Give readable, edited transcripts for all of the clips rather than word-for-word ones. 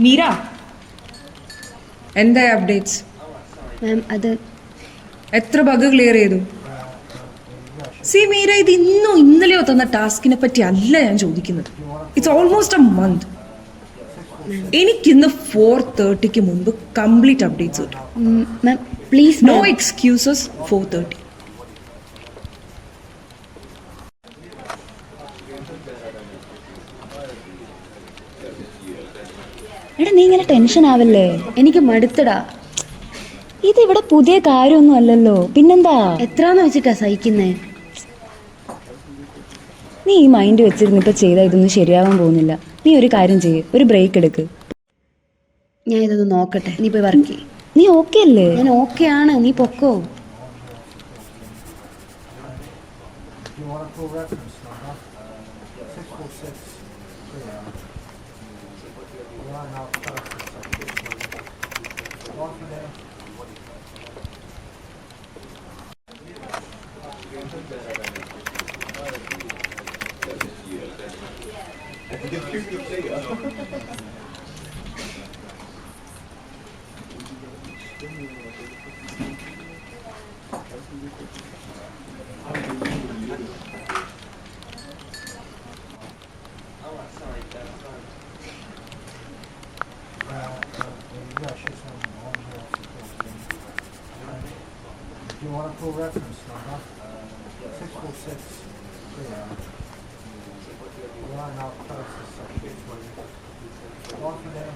മീര, എന്താ updates? Ma'am, അത് എത്ര ബഗ് ക്ലിയർ ചെയ്തു? സി മീര, ഇത് ഇന്നലെയോ തന്ന ടാസ്കിനെ പറ്റി അല്ല ഞാൻ ചോദിക്കുന്നത്. It's almost a month. എനിക്കിന്ന് 4:30 മുൻപ് കംപ്ലീറ്റ് അപ്ഡേറ്റ്സ് കിട്ടും. Ma'am please, no excuses. 4:30. എടാ, നീ ഇങ്ങനെ ടെൻഷൻ ആവല്ലേ, എനിക്ക് മടുത്തടാ. ഇതിവിടെ പുതിയ കാര്യമൊന്നും അല്ലല്ലോ, പിന്നെന്താ എത്രാന്ന് വെച്ചിട്ടാ സഹിക്കുന്നേ? നീ ഈ മൈൻഡ് വെച്ചിരുന്ന് ഇപ്പൊ ചെയ്താൽ ഇതൊന്നും ശരിയാവാൻ പോകുന്നില്ല. നീ ഒരു കാര്യം ചെയ്യ്, ഒരു ബ്രേക്ക് എടുക്ക്. ഞാൻ ഇതൊന്ന് നോക്കട്ടെ, നീ പോയി വർക്ക് ചെയ്യ്. നീ ഓക്കെ അല്ലേ? ഞാൻ ഓക്കെ ആണ്, നീ പൊക്കോ. You want a full reference number? 646. Yeah. We are now closest section. One for there.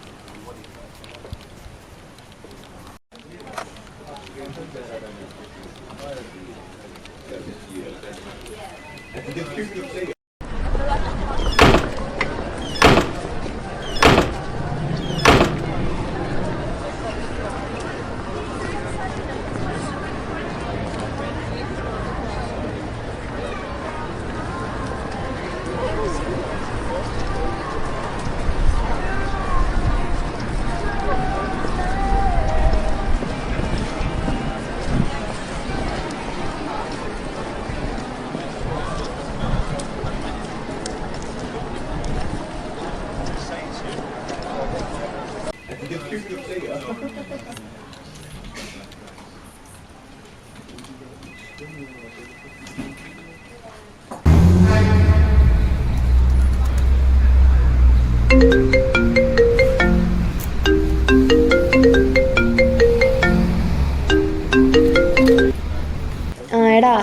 എടാ,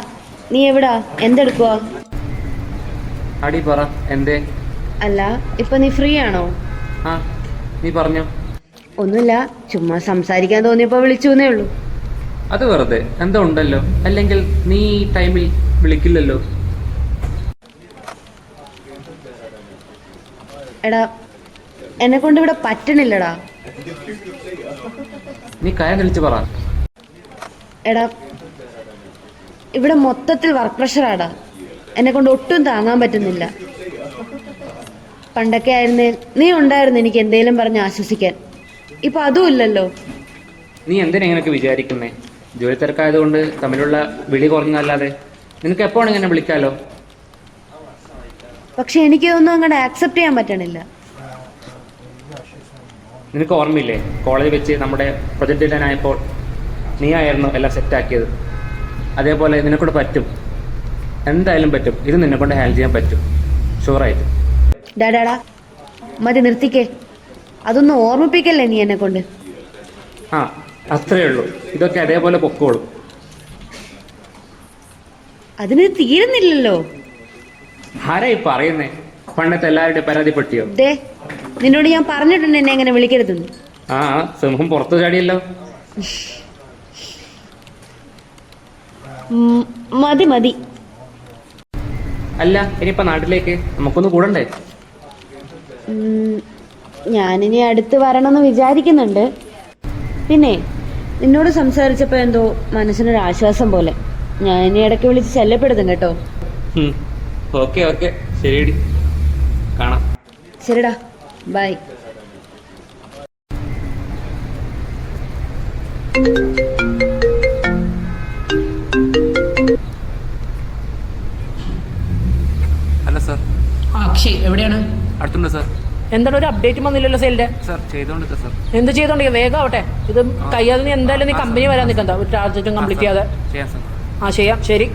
നീ എവിടാ? എന്തെടുക്കുവാ? അടി പറ, എന്തേ? അല്ല, ഇപ്പൊ നീ ഫ്രീ ആണോ? ആ, നീ പറഞ്ഞോ. ഒന്നുമില്ല, ചുമ്മാ സംസാരിക്കാൻ തോന്നിയപ്പോ വിളിച്ചൂന്നേ ഉള്ളൂ. അത് വെറുതെ എന്തോ ഉണ്ടല്ലോ, അല്ലെങ്കിൽ നീ ഈ ടൈമിൽ വിളിക്കില്ലല്ലോ. എടാ, എന്നെ കൊണ്ട് ഇവിടെ പറ്റണില്ലടാ. നീ കയ തെളിച്ച് പറ. എടാ, ഇവിടെ മൊത്തത്തിൽ വർക്ക് പ്രഷറാടാ. എന്നെ കൊണ്ട് ഒട്ടും താങ്ങാൻ പറ്റുന്നില്ല. പണ്ടൊക്കെ ആയിരുന്നേ നീ ഉണ്ടായിരുന്നു എനിക്ക് എന്തേലും പറഞ്ഞ് ആശ്വസിക്കാൻ. ഇപ്പൊ അതും ഇല്ലല്ലോ. നീ എന്തിനാ ഇങ്ങനെയൊക്കെ വിചാരിക്കുന്നേ? ജോലി തിരക്കായതുകൊണ്ട് തമ്മിലുള്ള വിളി കുറഞ്ഞതല്ലാതെ നിനക്ക് എപ്പോഴാണ് ഇങ്ങനെ വിളിക്കാലോ. പക്ഷെ എനിക്കിതൊന്നും അങ്ങോട്ട് ആക്സെപ്റ്റ് ചെയ്യാൻ പറ്റണില്ല. നിനക്ക് ഓർമ്മയില്ലേ, കോളേജിൽ വെച്ച് നമ്മുടെ പ്രൊജക്ട് ഡെഡ്ലൈനായപ്പോൾ നീ ആയിരുന്നു എല്ലാം സെറ്റാക്കിയത്. അതേപോലെ നിന്നെക്കൊണ്ട് പറ്റും, എന്തായാലും പറ്റും. ഇത് നിന്നെക്കൊണ്ട് ഹാൻഡിൽ ചെയ്യാൻ പറ്റും, ഷുവറായിട്ട്. ഡാഡാടാ, മതി, നിർത്തിക്കേ. അതൊന്നും ഓർമ്മിപ്പിക്കല്ലേ നീ എന്നെ കൊണ്ട്. ആ, അത്രയേ ഉള്ളൂ. ഇതൊക്കെ അതേപോലെ പൊക്കോളും. അതിന് തീരുന്നില്ലല്ലോ. ആരായി പറയുന്നേ? പണ്ടത്തെ എല്ലാവരുടെയും പരാതിപ്പെട്ടിയോ? ദേ, നിന്നോട് ഞാൻ പറഞ്ഞിട്ടുണ്ട് എന്നെ എങ്ങനെ വിളിക്കരുതെന്ന്. ആ, സിംഹം പുറത്തു ചാടിയല്ലോ. മതി മതി. അല്ല, ഇനിയിപ്പോ നാട്ടിലേക്ക് നമുക്കൊന്ന് കൂടണ്ടേ? ഞാനിനി അടുത്ത് വരണമെന്ന് വിചാരിക്കുന്നുണ്ട്. പിന്നെ നിന്നോട് സംസാരിച്ചപ്പോ എന്തോ മനസ്സിനൊരാശ്വാസം പോലെ. ഞാൻ ഇനി ഇടയ്ക്ക് വിളിച്ച് ശല്യപ്പെടുത്തും കേട്ടോ. ഓക്കെ ഓക്കെ, ശരിയടി, കാണാം. ശരിടാ, ബൈ. അല്ല സാർ. അക്ഷയ് എവിടെയാണ്? അടുത്തുണ്ട് സാർ. എന്താണ് ഒരു അപ്ഡേറ്റ് വന്നില്ലല്ലോ സെയിലിന്റെ? Sir ചെയ്തോണ്ടിരിക്കുക sir. എന്ത് ചെയ്തോണ്ടിരിക്കുക? വേഗം ആവട്ടെ. ഇത് കഴിയാതെ നീ എന്തായാലും നീ കമ്പനി വരാൻ നിൽക്കണ്ട. ഒരു ടാർജറ്റും കംപ്ലീറ്റ് ചെയ്യാതെ. ചെയ്യാം സാർ. ആ ചെയ്യാം, ശരി.